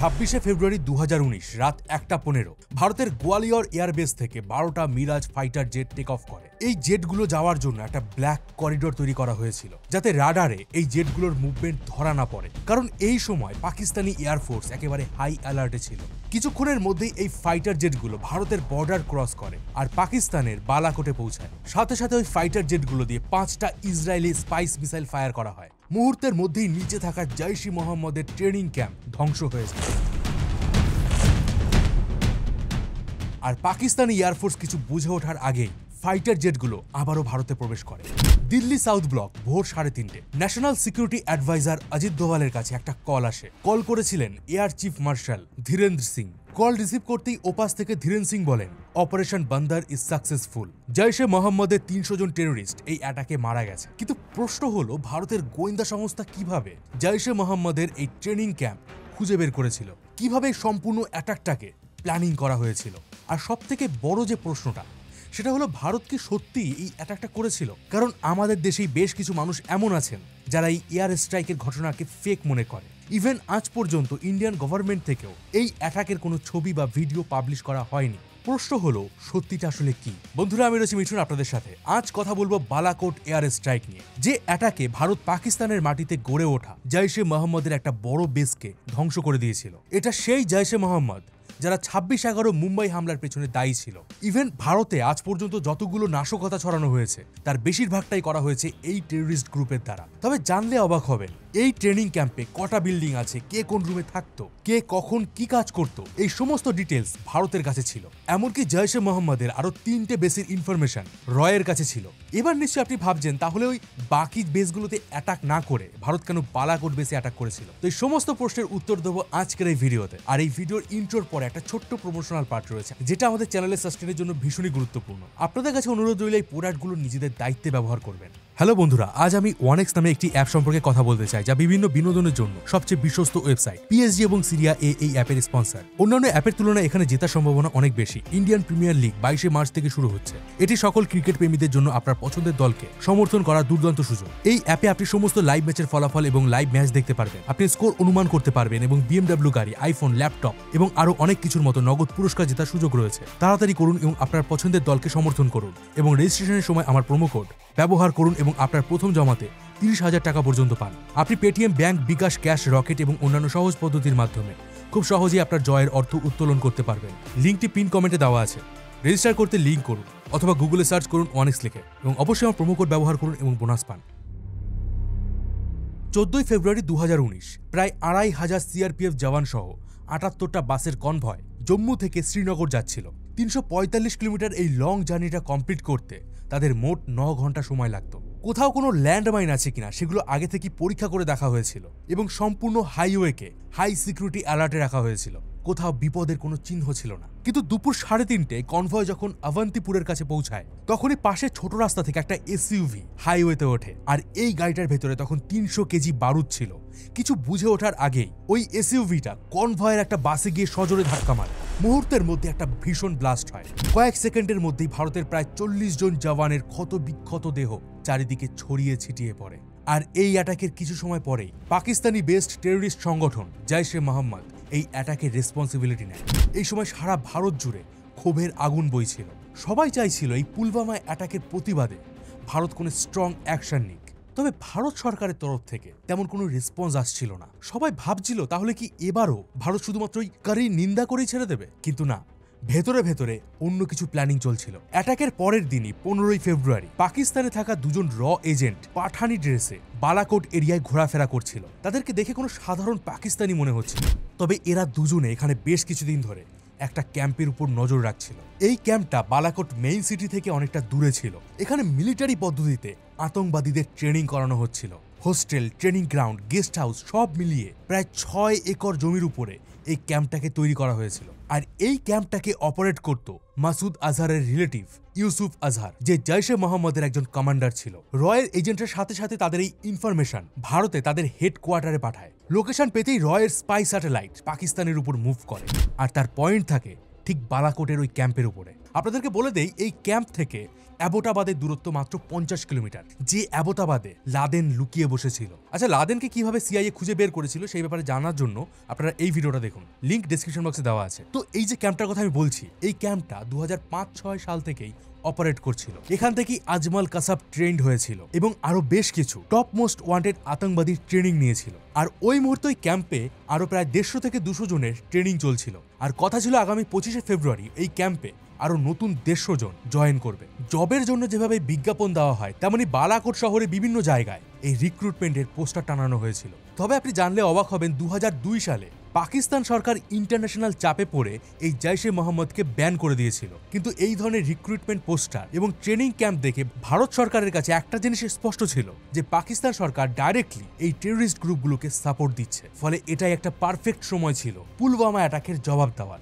26শে ফেব্রুয়ারি 2019 রাত 1:15 ভারতের গোয়ালিয়র এয়ারবেস থেকে 12টা Mirage fighter jet take off করে। এই জেটগুলো যাওয়ার জন্য একটা ব্ল্যাক করিডোর তৈরি করা হয়েছিল, যাতে রাডারে এই জেটগুলোর মুভমেন্ট ধরা না পড়ে, কারণ এই সময় পাকিস্তানি এয়ারফোর্স একেবারে হাই অ্যালার্টে ছিল। কিছুক্ষণের মধ্যেই এই ফাইটার জেটগুলো ভারতের বর্ডার ক্রস করে আর পাকিস্তানের বালাকোটে পৌঁছায়। সাথে সাথে ওই ফাইটার জেটগুলো দিয়ে 5টা ইসরায়েলি স্পাইস মিসাইল ফায়ার করা হয়। মুহূর্তের মধ্যেই নিচে থাকা জৈশ ই মোহাম্মদের ট্রেনিং ক্যাম্প ধ্বংস হয়ে যায়। আর পাকিস্তানি এয়ারফোর্স কিছু বুঝে ওঠার আগেই ফাইটার জেটগুলো আবারও ভারতে প্রবেশ করে। দিল্লি সাউথ ব্লক ভোর 3:30 ন্যাশনাল সিকিউরিটি অ্যাডভাইজার অজিত দোভালের কাছে একটা কল আসে। কল করেছিলেন air chief marshal Dhirendra Singh. Call receive করতেই ওপাশ থেকে ধীরেন সিং বলেন, অপারেশন বান্দার ইজ সাকসেসফুল। জৈশে মোহাম্মদের 300 জন টেরোরিস্ট এই অ্যাটাকে মারা গেছে। কিন্তু প্রশ্ন হলো, ভারতের গোয়েন্দা সংস্থা কিভাবে জৈশে মোহাম্মদের এই ট্রেনিং ক্যাম্প খুঁজে বের করেছিল? কিভাবে সম্পূর্ণ অ্যাটাকটাকে প্ল্যানিং করা হয়েছিল? আর সবথেকে বড় যে প্রশ্নটা, সেটা হলো ভারত কি সত্যি এই অ্যাটাকটা করেছিল? কারণ আমাদের দেশেই বেশ কিছু মানুষ এমন আছেন যারা এই এয়ার স্ট্রাইকের ঘটনাকে ফেক মনে করে। ইভেন আজ পর্যন্ত ইন্ডিয়ান গভর্নমেন্ট থেকেও এই অ্যাটাকের কোনো ছবি বা ভিডিও পাবলিশ করা হয়নি। প্রশ্ন হলো, সত্যিটা আসলে কি? বন্ধুরা, আমি রয়েছি মিঠুন আপনাদের সাথে। আজ কথা বলবো বালাকোট এয়ার স্ট্রাইক নিয়ে, যে অ্যাটাকে ভারত পাকিস্তানের মাটিতে গড়ে ওঠা জৈশে মোহাম্মদের একটা বড় বেসকে ধ্বংস করে দিয়েছিল। এটা সেই জৈশে মোহাম্মদ যারা 26/11 মুম্বাই হামলার পেছনে দায়ী ছিল। ইভেন ভারতে আজ পর্যন্ত যতগুলো নাশকতা ছড়ানো হয়েছে তার বেশিরভাগটাই করা হয়েছে এই টেররিস্ট গ্রুপের দ্বারা। তবে জানলে অবাক হবেন, এই ট্রেনিং ক্যাম্পে কটা বিল্ডিং আছে, কে কোন রুমে থাকতো, কে কখন কি কাজ করত, এই সমস্ত ডিটেলস ভারতের কাছে ছিল। এমনকি জৈশে মোহাম্মদের আরো 3টে বেসের ইনফরমেশন রয়ের কাছে ছিল। এবার নিশ্চয়ই আপনি ভাবছেন, তাহলে ওই বাকি বেসগুলোতে অ্যাটাক না করে ভারত কেন বালাকোট বেসে অ্যাটাক করেছিল? তো এই সমস্ত প্রশ্নের উত্তর দেবো আজকের এই ভিডিওতে। আর এই ভিডিওর ইন্ট্রোর পরে একটা ছোট্ট প্রমোশনাল পার্ট রয়েছে, যেটা আমাদের চ্যানেলের সাস্টেনের জন্য ভীষণই গুরুত্বপূর্ণ। আপনাদের কাছে অনুরোধ রইল এই প্রোডাক্টগুলো নিজেদের দায়িত্বে ব্যবহার করবেন। হ্যালো বন্ধুরা, আজ আমি ওয়ানেক্স নামে একটি অ্যাপ সম্পর্কে কথা বলতে চাই, যা বিভিন্ন বিনোদনের জন্য সবচেয়ে বিশ্বস্ত ওয়েবসাইট। পিএসজি এবং সিরিয়া এ এই অ্যাপের স্পন্সর। অন্যান্য অ্যাপের তুলনায় এখানে জেতার সম্ভাবনা অনেক বেশি। ইন্ডিয়ান প্রিমিয়ার লিগ 22শে মার্চ থেকে শুরু হচ্ছে। এটি সকল ক্রিকেট প্রেমীদের জন্য আপনার পছন্দের দলকে সমর্থন করার দুর্দান্ত সুযোগ। এই অ্যাপে আপনি সমস্ত লাইভ ম্যাচের ফলাফল এবং লাইভ ম্যাচ দেখতে পারবেন। আপনি স্কোর অনুমান করতে পারবেন এবং বিএমডব্লিউ গাড়ি, আইফোন, ল্যাপটপ এবং আরো অনেক কিছুর মতো নগদ পুরস্কার জেতার সুযোগ রয়েছে। তাড়াতাড়ি করুন এবং আপনার পছন্দের দলকে সমর্থন করুন এবং রেজিস্ট্রেশনের সময় আমার প্রোমো কোড ব্যবহার করুন এবং আপনার প্রথম জমাতে 30,000 টাকা পর্যন্ত পান। আপনি পেটিএম, ব্যাংক, বিকাশ, ক্যাশ, রকেট এবং অন্যান্য সহজ পদ্ধতির মাধ্যমে খুব সহজেই আপনার জয়ের অর্থ উত্তোলন করতে পারবেন। লিঙ্কটি পিন কমেন্টে দেওয়া আছে। রেজিস্টার করতে লিঙ্ক করুন অথবা গুগলে সার্চ করুন ওয়ানেক্স লিখে এবং অবশ্যই আমার প্রোমো কোড ব্যবহার করুন এবং বোনাস পান। 14 ফেব্রুয়ারি 2019 প্রায় 2500 সিআরপিএফ জওয়ান সহ 78টা বাসের কনভয় জম্মু থেকে শ্রীনগর যাচ্ছিল। 345 কিলোমিটার এই লং জার্নিটা কমপ্লিট করতে তাদের মোট 9 ঘন্টা সময় লাগতো। কোথাও কোনো ল্যান্ডমাইন আছে কিনা সেগুলো আগে থেকে পরীক্ষা করে দেখা হয়েছিল এবং সম্পূর্ণ হাইওয়েকে হাই সিকিউরিটি অ্যালার্টে রাখা হয়েছিল। কোথাও বিপদের কোনো চিহ্ন ছিল না। কিন্তু দুপুর 3:30 কনভয় যখন অবন্তিপুরের কাছে পৌঁছায়, তখনই পাশে ছোট রাস্তা থেকে একটা এসইউভি হাইওয়েতে ওঠে। আর এই গাড়িটার ভেতরে তখন 300 কেজি বারুদ ছিল। কিছু বুঝে ওঠার আগেই ওই এসইউভিটা কনভয়ের একটা বাসে গিয়ে সজোরে ধাক্কা মারে। মুহূর্তের মধ্যে একটা ভীষণ ব্লাস্ট হয়। কয়েক সেকেন্ডের মধ্যেই ভারতের প্রায় 40 জন জওয়ানের ক্ষত বিক্ষত দেহ চারিদিকে ছড়িয়ে ছিটিয়ে পড়ে। আর এই অ্যাটাকের কিছু সময় পরেই পাকিস্তানি বেসড টেররিস্ট সংগঠন জৈশে মোহাম্মদ এই অ্যাটাকের রেসপন্সিবিলিটি নেয়। এই সময় সারা ভারত জুড়ে ক্ষোভের আগুন বইছিল। সবাই চাইছিল এই পুলওয়ামা অ্যাটাকের প্রতিবাদে ভারত কোনো স্ট্রং অ্যাকশন নিক। তবে ভারত সরকারের তরফ থেকে তেমন কোনো রেসপন্স আসছিল না। সবাই ভাবছিল, তাহলে কি এবারও ভারত শুধুমাত্রই কারির নিন্দা করেই ছেড়ে দেবে? কিন্তু না, ভেতরে ভেতরে অন্য কিছু প্ল্যানিং চলছিল। অ্যাটাকের পরের দিনই 15 ফেব্রুয়ারি পাকিস্তানে থাকা দুজন র এজেন্ট পাঠানি ড্রেসে বালাকোট এরিয়ায় ঘোরাফেরা করছিল। তাদেরকে দেখে কোনো সাধারণ পাকিস্তানি মনে হচ্ছিল। তবে এরা দুজনে এখানে বেশ কিছুদিন ধরে একটা ক্যাম্পের উপর নজর রাখছিল। এই ক্যাম্পটা বালাকোট মেইন সিটি থেকে অনেকটা দূরে ছিল। এখানে মিলিটারি পদ্ধতিতে আতঙ্কবাদীদের ট্রেনিং করানো হচ্ছিল। Hostel, training ground, guest house সব মিলিয়ে প্রায় 6 একর জমির উপরে এই ক্যাম্পটাকে তৈরি করা হয়েছিল। আর এই ক্যাম্পটাকে অপারেট করত মাসুদ আজহারের রিলেটিভ ইউসুফ আজহার, যে জৈশে মোহাম্মদের একজন কমান্ডার ছিল। রয়ের এজেন্টের সাথে সাথে তাদের এই ইনফরমেশন ভারতে তাদের হেডকোয়ার্টারে পাঠায়। লোকেশন পেতেই রয়ের স্পাই স্যাটেলাইট পাকিস্তানের উপর মুভ করে আর তার পয়েন্ট থাকে ঠিক বালাকোটের ওই ক্যাম্পের উপরে। আপনাদেরকে বলে দেই, এই ক্যাম্প থেকে অ্যাবোটাবাদের দূরত্ব মাত্র 50 কিলোমিটার। যে অ্যাবোটাবাদে লাদেন লুকিয়ে বসেছিল। আচ্ছা, লাদেনকে কিভাবে সিআইএ খুঁজে বের করেছিল সেই ব্যাপারে জানার জন্য আপনারা এই ভিডিওটা দেখুন, লিংক ডেসক্রিপশন বক্সে দেওয়া আছে। তো এই যে ক্যাম্পটার কথা আমি বলছি, এই ক্যাম্পটা 2005-06 সাল থেকেই অপারেট করছিল। এখান থেকেই আজমাল কাসাব ট্রেন্ড হয়েছিল এবং আরো বেশ কিছু টপ মোস্ট ওয়ান্টেড আতঙ্কবাদীর ট্রেনিং নিয়েছিল। আর ওই মুহূর্তে ক্যাম্পে আরো প্রায় 150 থেকে 200 জনের ট্রেনিং চলছিল। আর কথা ছিল আগামী 25শে ফেব্রুয়ারি এই ক্যাম্পে আরো নতুন 150 জন জয়েন করবে। জবের জন্য যেভাবে বিজ্ঞাপন দেওয়া হয়, তেমনি বালাকোট শহরে বিভিন্ন জায়গায় এই রিক্রুটমেন্টের পোস্টার টানানো হয়েছিল। তবে আপনি জানলে অবাক হবেন, 2002 সালে পাকিস্তান সরকার ইন্টারন্যাশনাল চাপে পড়ে এই জৈশ-এ মোহাম্মদকে ব্যান করে দিয়েছিল। কিন্তু এই ধরনের রিক্রুটমেন্ট পোস্টার এবং ট্রেনিং ক্যাম্প দেখে ভারত সরকারের কাছে একটা জিনিস স্পষ্ট ছিল যে পাকিস্তান সরকার ডাইরেক্টলি এই টেররিস্ট গ্রুপগুলোকে সাপোর্ট দিচ্ছে। ফলে এটাই একটা পারফেক্ট সময় ছিল পুলওয়ামা অ্যাটাকের জবাব দেওয়ার।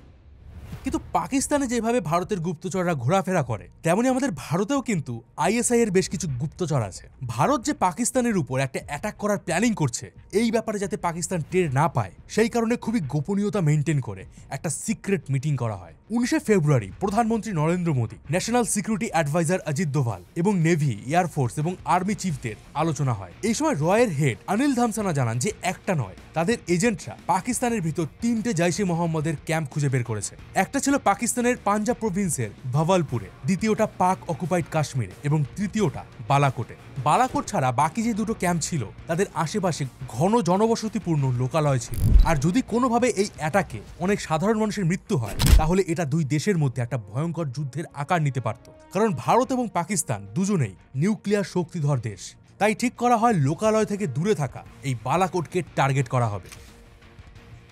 কিন্তু পাকিস্তানে যেভাবে ভারতের গুপ্তচররা ঘোরাফেরা করে, তেমনি আমাদের ভারতেও কিন্তু আইএসআই এর বেশ কিছু গুপ্তচর আছে। ভারত যে পাকিস্তানের উপর একটা অ্যাটাক করার প্ল্যানিং করছে, এই ব্যাপারে যাতে পাকিস্তান টের না পায়, সেই কারণে খুবই গোপনীয়তা মেনটেন করে একটা সিক্রেট মিটিং করা হয়। 19শে ফেব্রুয়ারি প্রধানমন্ত্রী Narendra Modi, national security adviser Ajit Doval এবং নেভি, এয়ারফোর্স এবং আর্মি চিফদের আলোচনা হয়। এই সময় রয়ের হেড অনিল ধামসানা জানান যে একটা নয়, তাদের এজেন্টরা পাকিস্তানের ভিতর 3টে জৈশ-এ মোহাম্মদের ক্যাম্প খুঁজে বের করেছে। একটা ছিল পাকিস্তানের পাঞ্জাব প্রভিন্সের ভাওয়ালপুরে, দ্বিতীয়টা পাক অকুপাইড কাশ্মীরে এবং তৃতীয়টা বালাকোটে। বালাকোট ছাড়া বাকি যে দুটো ক্যাম্প ছিল, তাদের আশেপাশে ঘন জনবসতিপূর্ণ লোকালয় ছিল। আর যদি কোনোভাবে এই অ্যাটাকে অনেক সাধারণ মানুষের মৃত্যু হয়, তাহলে এটা দুই দেশের মধ্যে একটা ভয়ঙ্কর যুদ্ধের আকার নিতে পারত। কারণ ভারত এবং পাকিস্তান দুজনেই নিউক্লিয়ার শক্তিধর দেশ। তাই ঠিক করা হয় লোকালয় থেকে দূরে থাকা এই বালাকোটকে টার্গেট করা হবে।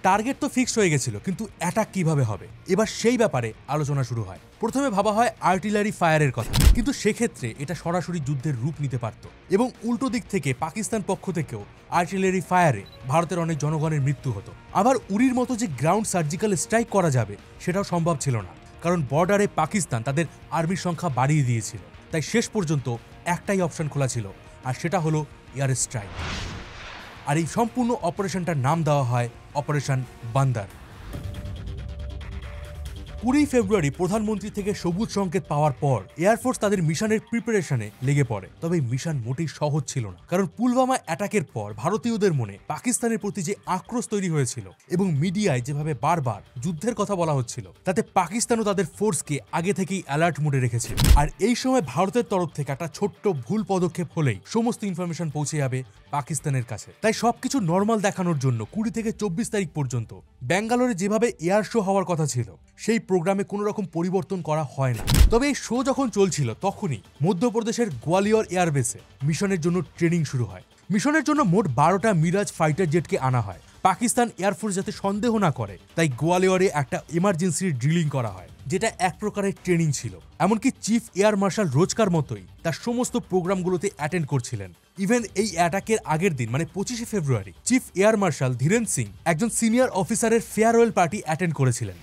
টার্গেট তো ফিক্সড হয়ে গেছিল, কিন্তু অ্যাটাক কিভাবে হবে এবার সেই ব্যাপারে আলোচনা শুরু হয়। প্রথমে ভাবা হয় আর্টিলারি ফায়ারের কথা, কিন্তু সেক্ষেত্রে এটা সরাসরি যুদ্ধের রূপ নিতে পারত এবং উল্টো দিক থেকে পাকিস্তান পক্ষ থেকেও আর্টিলারি ফায়ারে ভারতের অনেক জনগণের মৃত্যু হতো। আবার উরির মতো যে গ্রাউন্ড সার্জিক্যাল স্ট্রাইক করা যাবে, সেটাও সম্ভব ছিল না, কারণ বর্ডারে পাকিস্তান তাদের আর্মির সংখ্যা বাড়িয়ে দিয়েছিল। তাই শেষ পর্যন্ত একটাই অপশন খোলা ছিল, আর সেটা হলো এয়ার স্ট্রাইক। আর এই সম্পূর্ণ অপারেশনটার নাম দেওয়া হয় অপারেশন বান্দার। 20 ফেব্রুয়ারি প্রধানমন্ত্রী থেকে সবুজ সংকেত পাওয়ার পর এয়ারফোর্স তাদের মিশনের প্রিপারেশনে লেগে পড়ে। তবে এই মিশন মোটেই সহজ ছিল না, কারণ পুলওয়ামা অ্যাটাকের পর ভারতীয়দের মনে পাকিস্তানের প্রতি যে আক্রোশ তৈরি হয়েছিল এবং মিডিয়ায় যেভাবে বারবার যুদ্ধের কথা বলা হচ্ছিল, তাতে পাকিস্তানও তাদের ফোর্সকে আগে থেকেই অ্যালার্ট মোডে রেখেছিল। আর এই সময় ভারতের তরফ থেকে একটা ছোট্ট ভুল পদক্ষেপ হলেই সমস্ত ইনফরমেশন পৌঁছে যাবে পাকিস্তানের কাছে। তাই সবকিছু নর্মাল দেখানোর জন্য 20 থেকে 24 তারিখ পর্যন্ত ব্যাঙ্গালোরে যেভাবে এয়ার শো হওয়ার কথা ছিল, সেই প্রোগ্রামে কোনো রকম পরিবর্তন করা হয় না। তবে এই শো যখন চলছিল, তখনই মধ্যপ্রদেশের গোয়ালিয়র এয়ারবেসে মিশনের জন্য ট্রেনিং শুরু হয়। মিশনের জন্য মোট 12টা মিরাজ ফাইটার জেটকে আনা হয়। পাকিস্তান এয়ারফোর্স যাতে সন্দেহ না করে, তাই গোয়ালিয়রে একটা এমার্জেন্সি ড্রিলিং করা হয়, যেটা এক প্রকারের ট্রেনিং ছিল। এমনকি চিফ এয়ার মার্শাল রোজকার মতোই তার সমস্ত প্রোগ্রামগুলোতে অ্যাটেন্ড করছিলেন। ইভেন এই অ্যাটাকের আগের দিন, মানে 25শে February, chief air marshal Dhiren Singh একজন সিনিয়র অফিসারের ফেয়ারওয়েল পার্টি অ্যাটেন্ড করেছিলেন।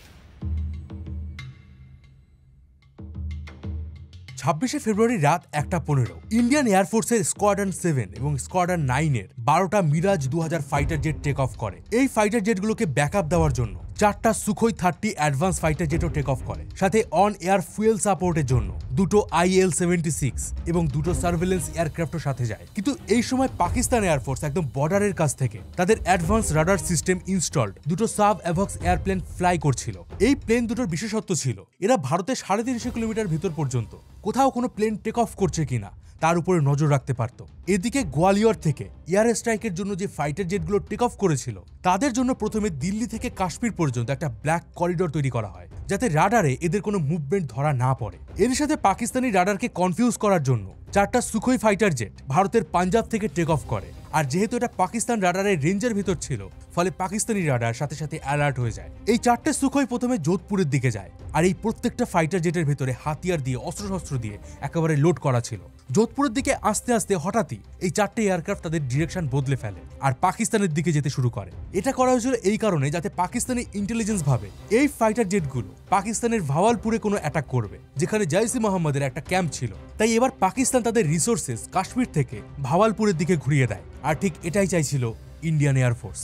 26শে ফেব্রুয়ারি রাত 1:15 ইন্ডিয়ান এয়ারফোর্সের স্কোয়াড্রন 7 এবং স্কোয়াড্রন 9-এর 12টা Mirage 2000 fighter jet take off করে। এই ফাইটার জেটগুলোকে ব্যাকআপ দেওয়ার জন্য 4টা সুখোই 30 অ্যাডভান্স ফাইটার জেটও টেক অফ করে, সাথে অন এয়ার ফুয়েল সাপোর্টের জন্য 2টো IL-76 এবং 2টো সার্ভেলেন্স এয়ারক্রাফটও সাথে যায়। কিন্তু এই সময় পাকিস্তান এয়ারফোর্স একদম বর্ডারের কাছ থেকে তাদের অ্যাডভান্স রাডার সিস্টেম ইনস্টলড 2টো সাব অ্যাভক্স এয়ারপ্লেন ফ্লাই করছিল। এই প্লেন দুটোর বিশেষত্ব ছিল এরা ভারতের 350 কিলোমিটার ভিতর পর্যন্ত কোথাও কোনো প্লেন টেক অফ করছে কিনা তার উপরে নজর রাখতে পারত। এদিকে গোয়ালিয়র থেকে এয়ার স্ট্রাইকের জন্য যে ফাইটার জেটগুলো টেক অফ করেছিল, তাদের জন্য প্রথমে দিল্লি থেকে কাশ্মীর পর্যন্ত একটা ব্ল্যাক করিডোর তৈরি করা হয়, যাতে রাডারে এদের কোনো মুভমেন্ট ধরা না পড়ে। এর সাথে পাকিস্তানি রাডারকে কনফিউজ করার জন্য 4টা সুখোই ফাইটার জেট ভারতের পাঞ্জাব থেকে টেক অফ করে। আর যেহেতু এটা পাকিস্তান রাডারের রেঞ্জের ভিতর ছিল, ফলে পাকিস্তানি রাডার সাথে সাথে অ্যালার্ট হয়ে যায়। এই 4টে সুখোই প্রথমে যোধপুরের দিকে যায়, আর এই প্রত্যেকটা ফাইটার জেটের ভেতরে হাতিয়ার দিয়ে অস্ত্রশস্ত্র দিয়ে একেবারে লোড করা ছিল। যোধপুরের দিকে আস্তে আস্তে হঠাৎই এই 4টে এয়ারক্রাফট তাদের ডিরেকশন বদলে ফেলে আর পাকিস্তানের দিকে যেতে শুরু করে। এটা করা হয়েছিল এই কারণে যাতে পাকিস্তানি ইন্টেলিজেন্স ভাবে এই ফাইটার জেটগুলো পাকিস্তানের ভাওয়ালপুরে কোনো অ্যাটাক করবে, যেখানে জৈশ-ই মোহাম্মদের একটা ক্যাম্প ছিল। তাই এবার পাকিস্তান তাদের রিসোর্সেস কাশ্মীর থেকে ভাওয়ালপুরের দিকে ঘুরিয়ে দেয়। আর ঠিক এটাই চাইছিল ইন্ডিয়ান এয়ারফোর্স।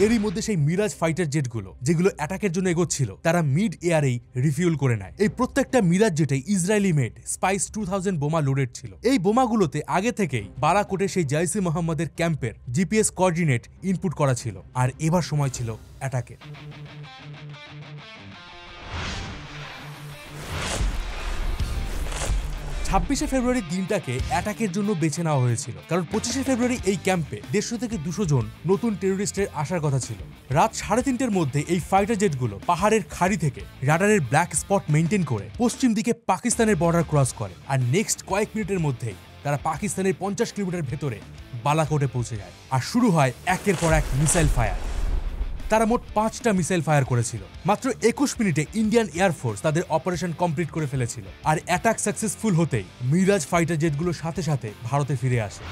এরই মধ্যে সেই মিরাজ ফাইটার জেটগুলো যেগুলো অ্যাটাকের জন্য এগোচ্ছিল তারা মিড এয়ারেই রিফিউল করে নেয়। এই প্রত্যেকটা মিরাজ জেটে ইসরায়েলি মেড স্পাইস 2000 বোমা লোডেড ছিল। এই বোমাগুলোতে আগে থেকেই বালাকোটে সেই জৈশ-ই মোহাম্মদের ক্যাম্পের জিপিএস কোঅর্ডিনেট ইনপুট করা ছিল। আর এবার সময় ছিল অ্যাটাকের। 26শে ফেব্রুয়ারি দিনটাকে অ্যাটাকের জন্য বেছে নেওয়া হয়েছিল, কারণ 25শে ফেব্রুয়ারি এই ক্যাম্পে 150 থেকে 200 জন নতুন টেরোরিস্টের আসার কথা ছিল। রাত 3:30টার মধ্যে এই ফাইটার জেটগুলো পাহাড়ের খাড়ি থেকে রাডারের ব্ল্যাক স্পট মেইনটেইন করে পশ্চিম দিকে পাকিস্তানের বর্ডার ক্রস করে। আর নেক্সট কয়েক মিনিটের মধ্যেই তারা পাকিস্তানের 50 কিলোমিটার ভেতরে বালাকোটে পৌঁছে যায়। আর শুরু হয় একের পর এক মিসাইল ফায়ার। তারা মোট 5টা মিসাইল ফায়ার করেছিল। মাত্র 21 মিনিটে ইন্ডিয়ান এয়ারফোর্স তাদের অপারেশন কমপ্লিট করে ফেলেছিল। আর অ্যাটাক সাকসেসফুল হতেই মিরাজ ফাইটার জেটগুলোর সাথে সাথে ভারতে ফিরে আসে।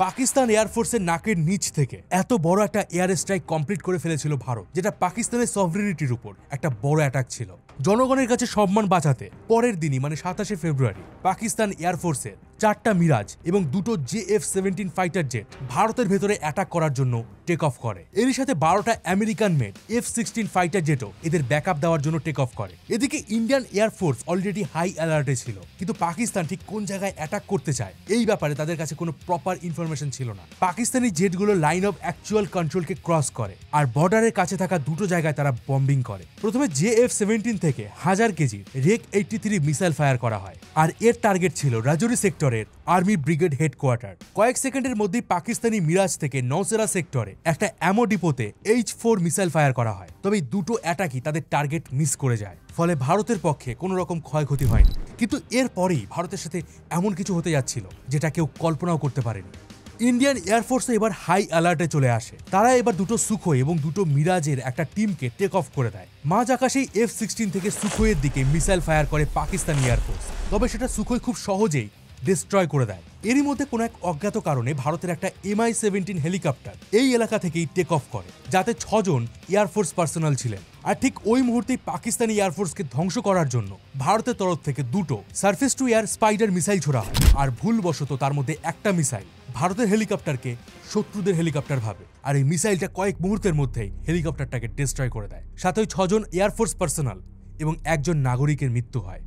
পাকিস্তান এয়ারফোর্সের নাকের নিচ থেকে এত বড় একটা এয়ার স্ট্রাইক কমপ্লিট করে ফেলেছিল ভারত, যেটা পাকিস্তানের সভরেনিটির উপর একটা বড় অ্যাটাক ছিল। জনগণের কাছে সম্মান বাঁচাতে পরের দিনই মানে 27শে ফেব্রুয়ারি পাকিস্তান এয়ারফোর্সের 4টা মিরাজ এবং 2টো JF-17 ফাইটার জেট ভারতের ভেতরে অ্যাটাক করার জন্য টেক অফ করে। এরই সাথে 12টা আমেরিকান মেড F-16 ফাইটার জেটও এদের ব্যাকআপ দেওয়ার জন্য টেক অফ করে। এদিকে ইন্ডিয়ান এয়ারফোর্স অলরেডি হাই অ্যালার্টে ছিল, কিন্তু পাকিস্তান ঠিক কোন জায়গায় অ্যাটাক করতে চায় এই ব্যাপারে তাদের কাছে কোনো প্রপার ইনফরমেশন ছিল না। পাকিস্তানি জেটগুলো লাইন অফ অ্যাকচুয়াল কন্ট্রোলকে ক্রস করে আর বর্ডারের কাছে থাকা 2টো জায়গায় তারা বম্বিং করে। প্রথমে JF-17 থেকে 1000 কেজি REC-83 মিসাইল ফায়ার করা হয়। আর এর টার্গেট ছিল রাজৌরি সেক্টরের আর্মি ব্রিগেড হেডকোয়ার্টার। কয়েক সেকেন্ডের মধ্যেই পাকিস্তানি মিরাজ থেকে নওশেরা সেক্টরে একটা অ্যামো ডিপোতে H-4 মিসাইল ফায়ার করা হয়। তবে এই 2টো অ্যাটাকই তাদের টার্গেট মিস করে যায়, ফলে ভারতের পক্ষে কোনো রকম ক্ষয়ক্ষতি হয়নি। কিন্তু এরপরেই ভারতের সাথে এমন কিছু হতে যাচ্ছিল যেটা কেউ কল্পনাও করতে পারেনি। ইন্ডিয়ান এয়ারফোর্স এবার হাই অ্যালার্টে চলে আসে। তারা এবার 2টো সুখোই এবং 2টো মিরাজের একটা টিমকে টেক অফ করে দেয়। মাঝ আকাশেই F-16 থেকে সুখোইয়ের দিকে মিসাইল ফায়ার করে পাকিস্তান এয়ারফোর্স, তবে সেটা সুখোই খুব সহজেই ডিস্ট্রয় করে দেয়। এরই মধ্যে কোনো এক অজ্ঞাত কারণে ভারতের একটা MI-17 হেলিকপ্টার এই এলাকা থেকেই টেক অফ করে, যাতে 6 জন এয়ারফোর্স পার্সোনাল ছিলেন। আর ঠিক ওই মুহূর্তেই পাকিস্তানি এয়ারফোর্সকে ধ্বংস করার জন্য ভারতের তরফ থেকে 2টো surface to air Spyder missile ছোড়া হয়। আর ভুলবশত তার মধ্যে একটা মিসাইল ভারতের হেলিকপ্টারকে শত্রুদের হেলিকপ্টার ভাবে, আর এই মিসাইলটা কয়েক মুহূর্তের মধ্যেই হেলিকপ্টারটাকে ডিস্ট্রয় করে দেয়। সাথে ওই 6 জন এয়ারফোর্স পার্সোনাল এবং 1 জন নাগরিকের মৃত্যু হয়।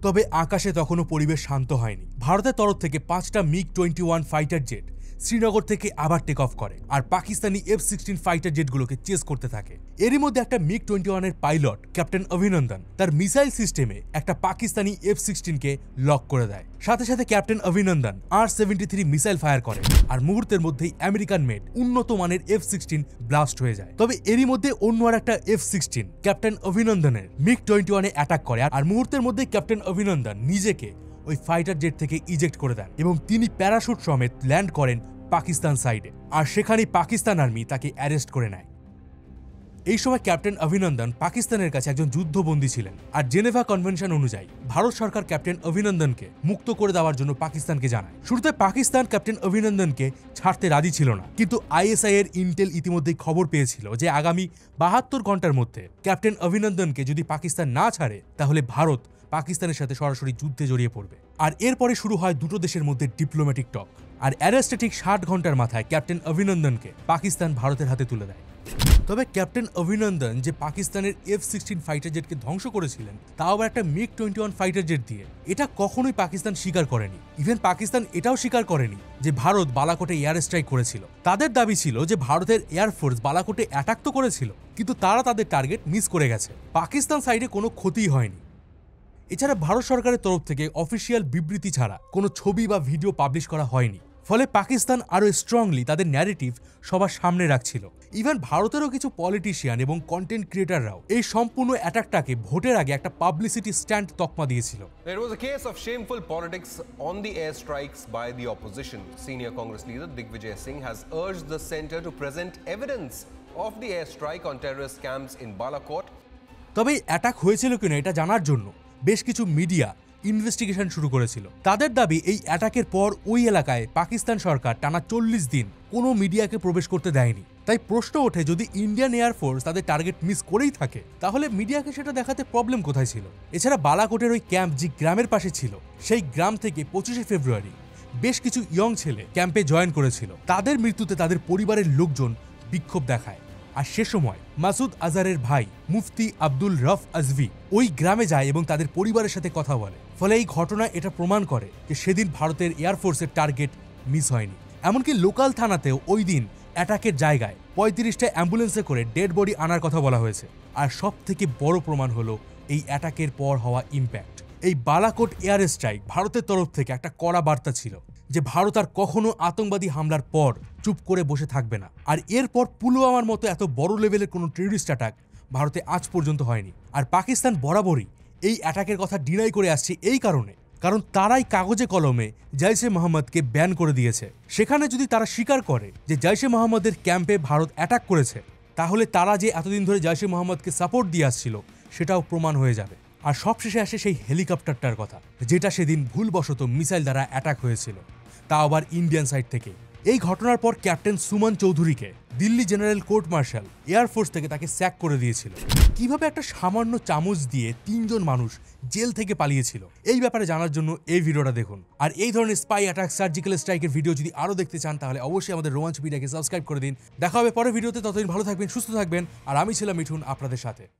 তবে আকাশে তখনও পরিবেশ শান্ত হয়নি। ভারতের তরফ থেকে 5টা MiG-21 ফাইটার জেট শ্রীনগর থেকে আবার টেক অফ করে আর পাকিস্তানি F-16 ফাইটার জেটগুলোকে চেস করতে থাকে। এরই মধ্যে একটা MiG-21 এর পাইলট ক্যাপ্টেন অভিনন্দন তার মিসাইল সিস্টেমে একটা পাকিস্তানি F-16 কে লক করে দেয়। সাথে সাথে ক্যাপ্টেন অভিনন্দন R-73 মিসাইল ফায়ার করে আর মুহূর্তের মধ্যেই আমেরিকান মেড উন্নত মানের F-16 ব্লাস্ট হয়ে যায়। তবে এরই মধ্যে অন্য আর একটা F-16 ক্যাপ্টেন অভিনন্দনের MiG-21 এ অ্যাটাক করে আর মুহূর্তের মধ্যেই ক্যাপ্টেন অভিনন্দন নিজেকে ওই ফাইটার জেট থেকে ইজেক্ট করে দেন এবং তিনি প্যারাশুট সমেত ল্যান্ড করেন পাকিস্তান সাইডে। আর সেখানেই পাকিস্তান আর্মি তাকে অ্যারেস্ট করে নেয়। এই সময় ক্যাপ্টেন অভিনন্দন পাকিস্তানের কাছে একজন যুদ্ধবন্দী ছিলেন। আর জেনেভা কনভেনশন অনুযায়ী ভারত সরকার ক্যাপ্টেন অভিনন্দনকে মুক্ত করে দেওয়ার জন্য পাকিস্তানকে জানায়। শুরুতে পাকিস্তান ক্যাপ্টেন অভিনন্দনকে ছাড়তে রাজি ছিল না, কিন্তু ISI এর ইন্টেল ইতিমধ্যেই খবর পেয়েছিল যে আগামী 72 ঘন্টার মধ্যে ক্যাপ্টেন অভিনন্দনকে যদি পাকিস্তান না ছাড়ে তাহলে ভারত পাকিস্তানের সাথে সরাসরি যুদ্ধে জড়িয়ে পড়বে। আর এরপরে শুরু হয় 2টো দেশের মধ্যে ডিপ্লোম্যাটিক টক। আর অ্যারেস্টে ঠিক 60 ঘন্টার মাথায় ক্যাপ্টেন অভিনন্দনকে পাকিস্তান ভারতের হাতে তুলে দেয়। তবে ক্যাপ্টেন অভিনন্দন যে পাকিস্তানের F-16 ফাইটার জেটকে ধ্বংস করেছিলেন তাও আবার একটা MiG-21 ফাইটার জেট দিয়ে, এটা কখনোই পাকিস্তান স্বীকার করেনি। ইভেন পাকিস্তান এটাও স্বীকার করেনি যে ভারত বালাকোটে এয়ার স্ট্রাইক করেছিল। তাদের দাবি ছিল যে ভারতের এয়ারফোর্স বালাকোটে অ্যাটাক তো করেছিল, কিন্তু তারা তাদের টার্গেট মিস করে গেছে। পাকিস্তান সাইডে কোনো ক্ষতিই হয়নি। এছাড়া ভারত সরকারের তরফ থেকে অফিসিয়াল বিবৃতি ছাড়া কোনো ছবি বা ভিডিও পাবলিশ করা হয়নি, ফলে পাকিস্তান আরও স্ট্রংলি তাদের ন্যারেটিভ সবার সামনে রাখছিল। ইভেন ভারতেরও কিছু পলিটিশিয়ান এবং কন্টেন্ট ক্রিয়েটাররাও এই সম্পূর্ণ অ্যাটাকটাকে ভোটের আগে একটা পাবলিসিটি স্ট্যান্ড তকমা দিয়েছিল। It was a case of shameful politics on the airstrikes by the opposition. Senior Congress leader Digvijay Singh has urged the centre to present evidence of the airstrike on terrorist camps in Balakot. তবে attack হয়েছিল কিনা এটা জানার জন্য বেশ কিছু media investigation শুরু করেছিল। তাদের দাবি এই অ্যাটাকের পর ওই এলাকায় পাকিস্তান সরকার টানা 40 দিন কোনো মিডিয়াকে প্রবেশ করতে দেয়নি। তাই প্রশ্ন ওঠে, যদি ইন্ডিয়ান এয়ারফোর্স তাদের টার্গেট মিস করেই থাকে তাহলে মিডিয়াকে সেটা দেখাতে প্রবলেম কোথায় ছিল। এছাড়া বালাকোটের ওই ক্যাম্প যে গ্রামের পাশে ছিল সেই গ্রাম থেকে 25শে ফেব্রুয়ারি বেশ কিছু ইয়ং ছেলে ক্যাম্পে জয়েন করেছিল। তাদের মৃত্যুতে তাদের পরিবারের লোকজন বিক্ষোভ দেখায়। আর সে সময় মাসুদ আজহারের ভাই মুফতি আব্দুল রফ আজভি ওই গ্রামে যায় এবং তাদের পরিবারের সাথে কথা বলে। ফলে এই ঘটনা এটা প্রমাণ করে যে সেদিন ভারতের এয়ারফোর্সের টার্গেট মিস হয়নি। এমনকি লোকাল থানাতেও ওই দিন অ্যাটাকের জায়গায় 35টা অ্যাম্বুলেন্সে করে ডেড বডি আনার কথা বলা হয়েছে। আর সব থেকে বড় প্রমাণ হলো এই অ্যাটাকের পর হওয়া ইম্প্যাক্ট। এই বালাকোট এয়ার স্ট্রাইক ভারতের তরফ থেকে একটা কড়া বার্তা ছিল যে ভারত আর কখনো আতঙ্কবাদী হামলার পর চুপ করে বসে থাকবে না। আর এরপর পুলওয়ামার মতো এত বড় লেভেলের কোনো টেররিস্ট অ্যাটাক ভারতে আজ পর্যন্ত হয়নি। আর পাকিস্তান বরাবরই এই অ্যাটাকের কথা ডিনাই করে আসছে এই কারণ তারাই কাগজে কলমে জৈশে মোহাম্মদকে ব্যান করে দিয়েছে। সেখানে যদি তারা স্বীকার করে যে জৈশে মোহাম্মদের ক্যাম্পে ভারত অ্যাটাক করেছে, তাহলে তারা যে এতদিন ধরে জৈশে মোহাম্মদকে সাপোর্ট দিয়ে আসছিল সেটাও প্রমাণ হয়ে যাবে। আর সবশেষে আসে সেই হেলিকপ্টারটার কথা, যেটা সেদিন ভুলবশত মিসাইল দ্বারা অ্যাটাক হয়েছিল, তা আবার ইন্ডিয়ান সাইড থেকে। এই ঘটনার পর ক্যাপ্টেন সুমন চৌধুরীকে Delhi general court martial air force থেকে তাকে স্যাক করে দিয়েছিল। কিভাবে একটা সামান্য চামচ দিয়ে 3 জন মানুষ জেল থেকে পালিয়েছিল, এই ব্যাপারে জানার জন্য এই ভিডিওটা দেখুন। আর এই ধরনের স্পাই অ্যাটাক, সার্জিক্যাল স্ট্রাইকের ভিডিও যদি আরও দেখতে চান তাহলে অবশ্যই আমাদের রোমাঞ্চ মিডিয়াকে সাবস্ক্রাইব করে দিন। দেখা হবে পরের ভিডিওতে, ততদিন ভালো থাকবেন, সুস্থ থাকবেন। আর আমি ছিলাম মিঠুন আপনাদের সাথে।